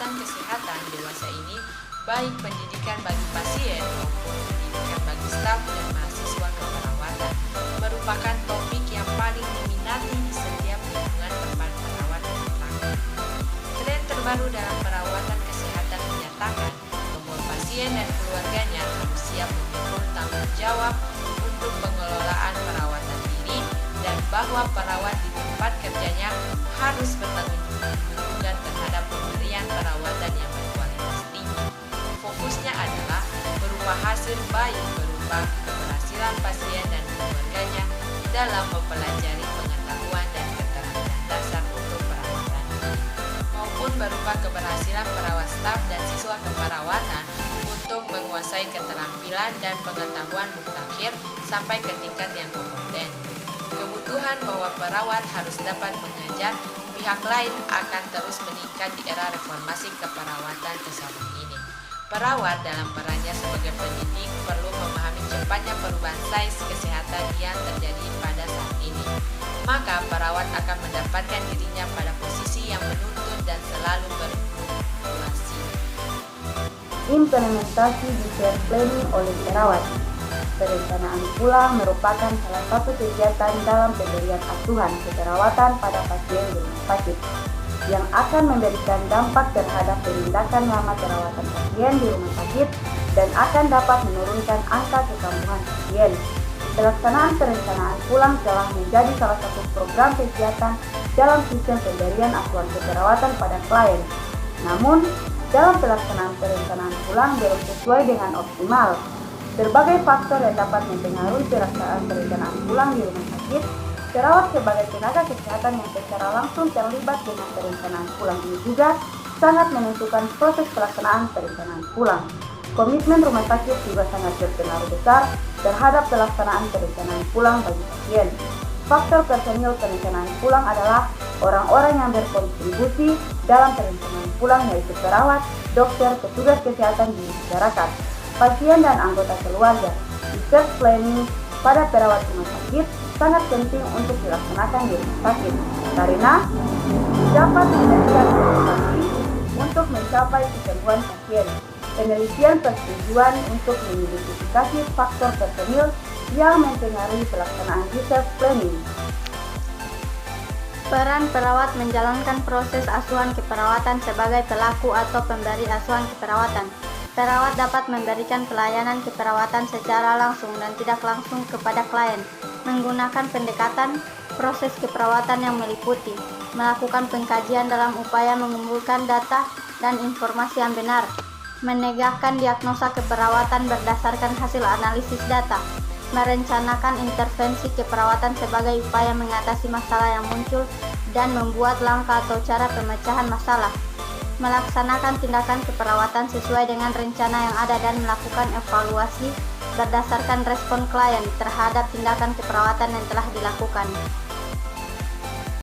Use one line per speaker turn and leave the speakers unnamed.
perawatan kesehatan dewasa ini, baik pendidikan bagi pasien maupun pendidikan bagi staf dan mahasiswa keperawatan, merupakan topik yang paling diminati di setiap lingkungan tempat perawat berpraktik. Tren terbaru dalam perawatan kesehatan menyatakan bahwa pasien dan keluarganya harus siap memikul tanggung jawab untuk pengelolaan perawatan diri dan bahwa perawat di tempat kerjanya harus bertanggung jawab terhadap pemberian perawatan yang berkualitas tinggi. Fokusnya adalah berupa hasil baik berupa keberhasilan pasien dan keluarganya dalam mempelajari pengetahuan dan keterampilan dasar untuk perawatan diri, maupun berupa keberhasilan perawat staf dan siswa keperawatan untuk menguasai keterampilan dan pengetahuan mutakhir sampai ke tingkat yang kompeten. Kebutuhan bahwa perawat harus dapat mengajar pihak lain akan terus meningkat di era reformasi keperawatan kesehatan ini. Perawat dalam perannya sebagai pendidik perlu memahami cepatnya perubahan sains kesehatan yang terjadi pada saat ini. Maka perawat akan mendapatkan dirinya pada posisi yang menuntun dan selalu berfluktuasi.
Implementasi detail planning oleh perawat. Perencanaan pulang merupakan salah satu kegiatan dalam pemberian asuhan keperawatan pada pasien di rumah sakit yang akan memberikan dampak terhadap penindakan lama perawatan pasien di rumah sakit dan akan dapat menurunkan angka kekambuhan pasien. Pelaksanaan perencanaan pulang telah menjadi salah satu program kegiatan dalam sistem pemberian asuhan keperawatan pada klien. Namun, dalam pelaksanaan perencanaan pulang belum sesuai dengan optimal. Berbagai faktor yang dapat mempengaruhi pelaksanaan perencanaan pulang di rumah sakit. Perawat sebagai tenaga kesehatan yang secara langsung terlibat dengan perencanaan pulang ini juga sangat menentukan proses pelaksanaan perencanaan pulang. Komitmen rumah sakit juga sangat berpengaruh besar terhadap pelaksanaan perencanaan pulang bagi pasien. Faktor personil perencanaan pulang adalah orang-orang yang berkontribusi dalam perencanaan pulang yaitu perawat, dokter, petugas kesehatan di masyarakat, pasien dan anggota keluarga. Research planning pada perawat rumah sakit sangat penting untuk dilaksanakan di rumah sakit karena dapat memberikan informasi untuk mencapai kesembuhan pasien. Penelitian persetujuan untuk mengidentifikasi faktor personil yang mempengaruhi pelaksanaan research planning.
Peran perawat menjalankan proses asuhan keperawatan sebagai pelaku atau pemberi asuhan keperawatan. Perawat dapat memberikan pelayanan keperawatan secara langsung dan tidak langsung kepada klien, menggunakan pendekatan proses keperawatan yang meliputi, melakukan pengkajian dalam upaya mengumpulkan data dan informasi yang benar, menegakkan diagnosa keperawatan berdasarkan hasil analisis data, merencanakan intervensi keperawatan sebagai upaya mengatasi masalah yang muncul dan membuat langkah atau cara pemecahan masalah, melaksanakan tindakan keperawatan sesuai dengan rencana yang ada dan melakukan evaluasi berdasarkan respon klien terhadap tindakan keperawatan yang telah dilakukan.